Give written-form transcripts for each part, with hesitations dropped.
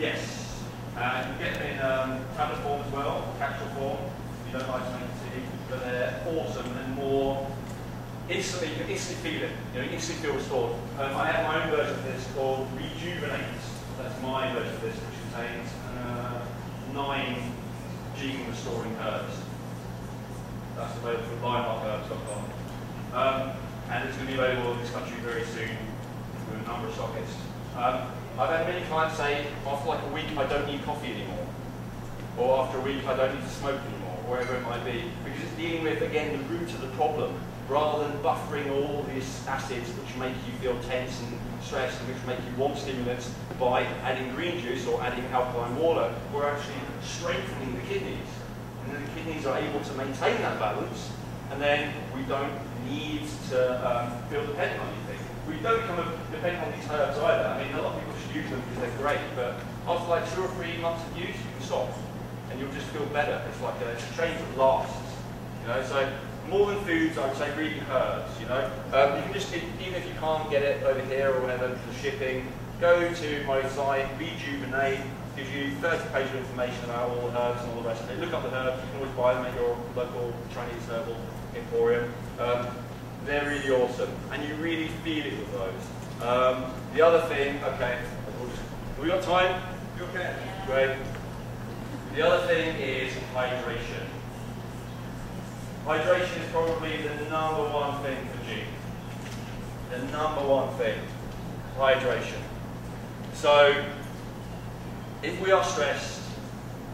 Yes. You get them in tablet form as well, capsule form. You don't like to make tea, but they're awesome and more instantly. You can instantly feel it. You know, you instantly feel restored. I have my own version of this called Rejuvenate. That's my version of this, which contains 9 gene restoring herbs. That's available from lionheartherbs.com. And it's going to be available in this country very soon with a number of stockists. I've had many clients say, after like a week, I don't need coffee anymore. Or after a week, I don't need to smoke anymore, wherever it might be. Because it's dealing with, again, the root of the problem. Rather than buffering all these acids which make you feel tense and stressed and which make you want stimulants by adding green juice or adding alkaline water, we're actually strengthening the kidneys. And then the kidneys are able to maintain that balance, and then we don't need to feel dependent on anything. We don't become dependent on these herbs either. I mean, a lot of people should use them because they're great, but after like 2 or 3 months of use, you can stop, and you'll just feel better. It's like a change that lasts, you know. So more than foods, I would say really herbs, you know. You can just, even if you can't get it over here or whatever for shipping, go to my site, Rejuvenate. Gives you 30 pages of information about all the herbs and all the rest of it. Look up the herbs. You can always buy them at your local Chinese herbal emporium. They're really awesome, and you really feel it with those. The other thing, okay, have we got time? You okay? Great. The other thing is hydration. Hydration is probably the #1 thing for G. The #1 thing, hydration. So, if we are stressed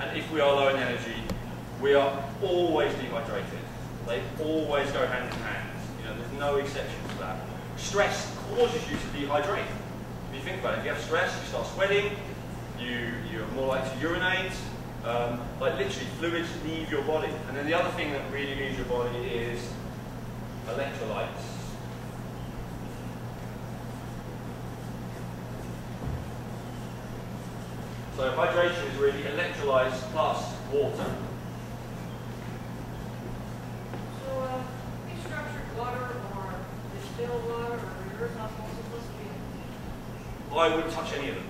and if we are low in energy, we are always dehydrated. They always go hand in hand. You know, there's no exception to that. Stress causes you to dehydrate. If you think about it, if you have stress, you start sweating, you're more likely to urinate, like literally fluids leave your body. And then the other thing that really leaves your body is electrolytes. So hydration is really electrolytes plus water. So restructured water or distilled water or reverse osmosis? I wouldn't touch any of them.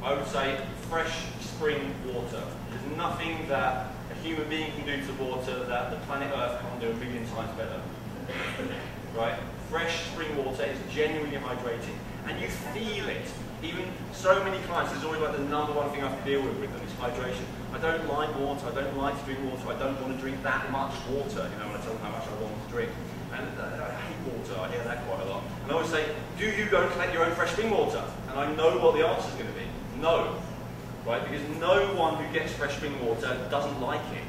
I would say fresh spring water. There's nothing that a human being can do to water that the planet Earth can't do 1,000,000 times better. Right? Fresh spring water is genuinely hydrating, and you feel it. Even so many clients, there's always like the #1 thing I have to deal with them is hydration. I don't like water, I don't like to drink water, I don't want to drink that much water, you know, when I tell them how much I want to drink. And I hate water, I hear that quite a lot. And I always say, do you go and collect your own fresh spring water? And I know what the answer is going to be. No. Right? Because no one who gets fresh spring water doesn't like it.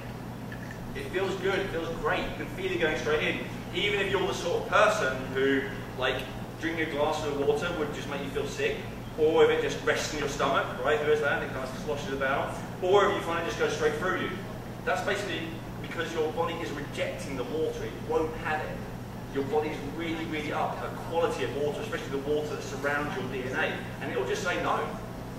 It feels good, it feels great, you can feel it going straight in. Even if you're the sort of person who, like, drinking a glass of water would just make you feel sick, or if it just rests in your stomach, right? Who is that? It kind of sloshes about. Or if you find it just goes straight through you. That's basically because your body is rejecting the water. It won't have it. Your body's really, really up the quality of water, especially the water that surrounds your DNA. And it'll just say no.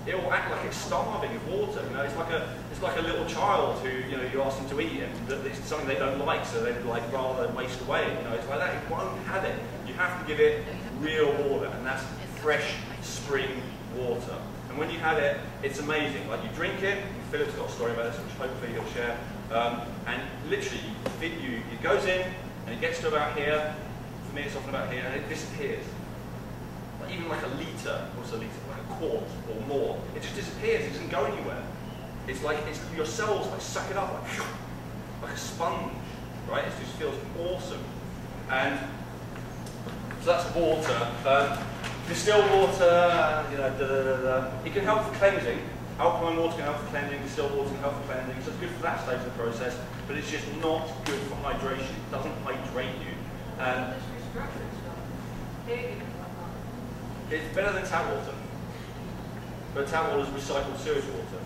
It will act like it's starving of water. You know, it's like a little child who, you know, you ask them to eat and it's something they don't like, so they'd like rather waste away. You know, it's like that. It won't have it. You have to give it real water, and that's fresh spring water. And when you have it, it's amazing. Like you drink it, Philip's got a story about this, which hopefully he'll share. And literally, it goes in, and it gets to about here. For me, it's often about here, and it disappears. Like even like a litre, what's a litre? Like a quart or more. It just disappears. It doesn't go anywhere. It's like your cells like suck it up like a sponge, right? It just feels awesome. And so that's water. Distilled water, you know, it can help for cleansing. Alkaline water can help for cleansing, distilled water can help for cleansing, so it's good for that stage of the process, but it's just not good for hydration. It doesn't hydrate you. It's better than tap water, but tap water is recycled sewage water,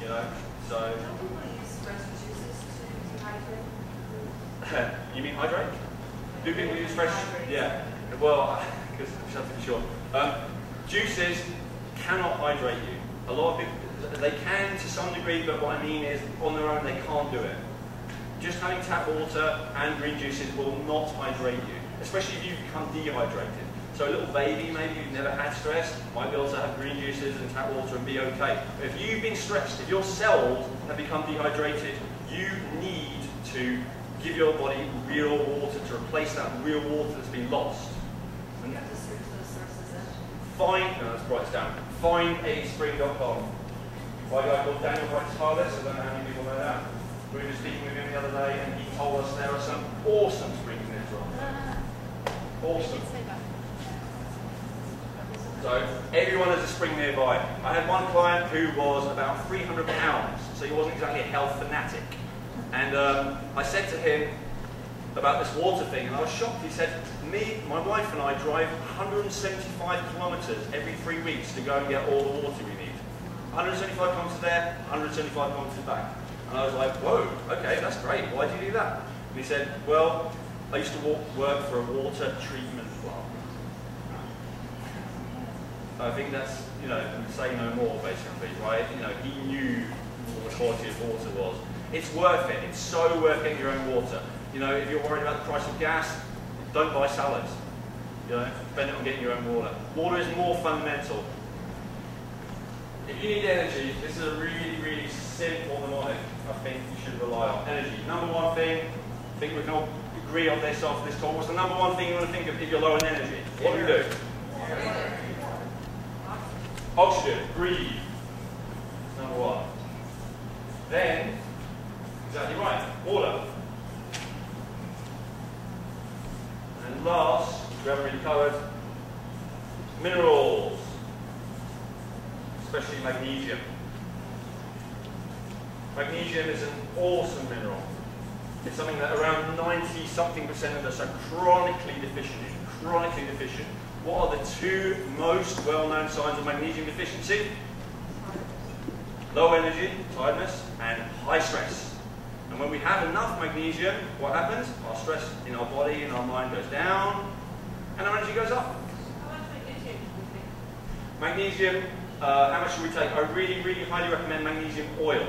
you know, so... Don't people use fresh juices to hydrate? You mean hydrate? Do people use fresh? Yeah, well, because I have to be sure. Juices cannot hydrate you. A lot of people, they can to some degree, but what I mean is, on their own, they can't do it. Just having tap water and green juices will not hydrate you, especially if you become dehydrated. So a little baby, maybe who's never had stress, might be able to have green juices and tap water and be okay. But if you've been stressed, if your cells have become dehydrated, you need to give your body real water to replace that real water that's been lost. You have to search those sources then. Let's write this down. FindAspring.com. By a guy called Daniel Harless, I don't know how many people know that. We were just speaking with him the other day and he told us there are some awesome springs in Toronto. Awesome. So everyone has a spring nearby. I had one client who was about 300 pounds, so he wasn't exactly a health fanatic. And I said to him about this water thing, and I was shocked. He said, my wife and I drive 175 kilometres every 3 weeks to go and get all the water we need. 175 kilometres there, 175 kilometres back. And I was like, whoa, okay, that's great. Why do you do that? And he said, well, I used to work for a water treatment plant. I think that's, say no more, basically, right? He knew what the quality of water was. It's worth it. It's so worth getting your own water. If you're worried about the price of gas, don't buy salads. Spend it on getting your own water. Water is more fundamental. If you need energy, this is a really, really simple mnemonic I think you should rely on. Energy. Number one thing, I think we can all agree on this after this talk. What's the number one thing you want to think of if you're low in energy? What do you do? Oxygen. Breathe. Number one. Then, exactly right, water. And last, we haven't really covered, minerals, especially magnesium. Magnesium is an awesome mineral. It's something that around 90-something% of us are chronically deficient in. Chronically deficient. What are the two most well-known signs of magnesium deficiency? Low energy, tiredness, and high stress. And when we have enough magnesium, what happens? Our stress in our body and our mind goes down, and our energy goes up. How much magnesium do you think? Magnesium, how much should we take? I really, really highly recommend magnesium oil.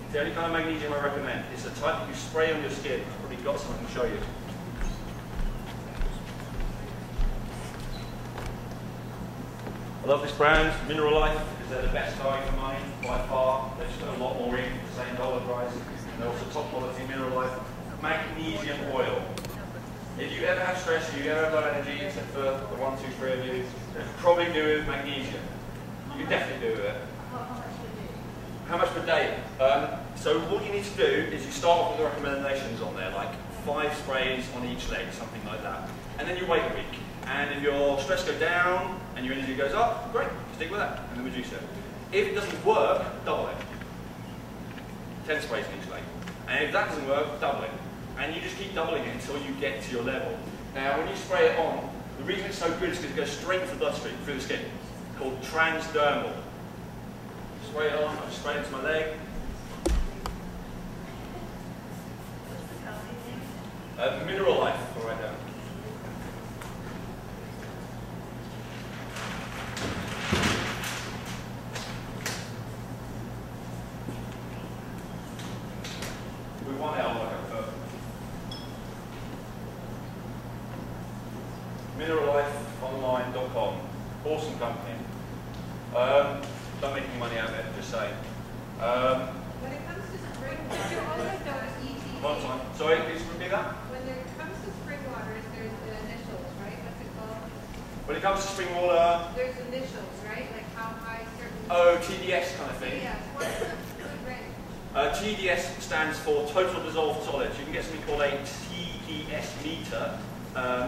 It's the only kind of magnesium I recommend. It's the type that you spray on your skin. I've probably got some I can show you. I love this brand, Mineral Life, because they're the best value for money by far. They just put a lot more in for the same dollar price. And they're also top quality Mineral Life. Magnesium oil. If you ever have stress, if you ever have low energy, except for the 1, 2, 3 of you, then probably do it with magnesium. You can definitely do it with it. How much per day? So what you need to do is you start off with the recommendations on there, like 5 sprays on each leg, something like that. And then you wait a week. And if your stress goes down and your energy goes up, great, stick with that and then reduce it. If it doesn't work, double it. 10 sprays on each leg. And if that doesn't work, double it. And you just keep doubling it until you get to your level. Now, when you spray it on, the reason it's so good is because it goes straight to the bloodstream, through the skin. It's called transdermal. Spray it on, I just spray it into my leg. Mineral Life, I'll write down. With one L, like I put. MineralLifeOnline.com. Awesome company. Don't make any money out of it, just saying. When it comes to spring water, One time. Sorry, can you repeat that? when it comes to spring waters, there's the initials, right? What's it called? When it comes to spring water, There's initials, right? Like how high certain... oh, TDS kind of thing. Yeah, what's the good range? TDS stands for Total Dissolved Solids. You can get something called a TDS meter,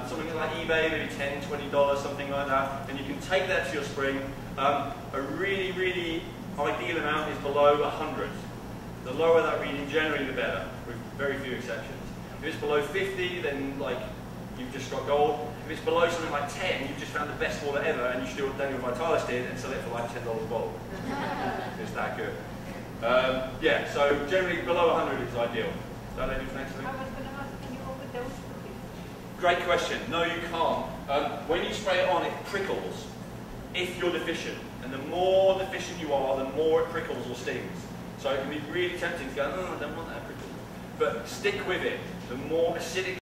something like eBay, maybe $10, $20, something like that, and you can take that to your spring. A really, really ideal amount is below 100. The lower that reading, generally the better, with very few exceptions. If it's below 50, then you've just got gold. If it's below something like 10, you've just found the best water ever, and you should do what Daniel Vitalis did and sell it for like $10 a bottle. It's that good. Yeah, so generally below 100 is ideal. Is that anything next thing? I was going to ask, can you overdose for people? Great question. No, you can't. When you spray it on, it prickles if you're deficient. And the more deficient you are, the more it prickles or stings. So it can be really tempting to go, oh, I don't want that prickle. But stick with it. The more acidic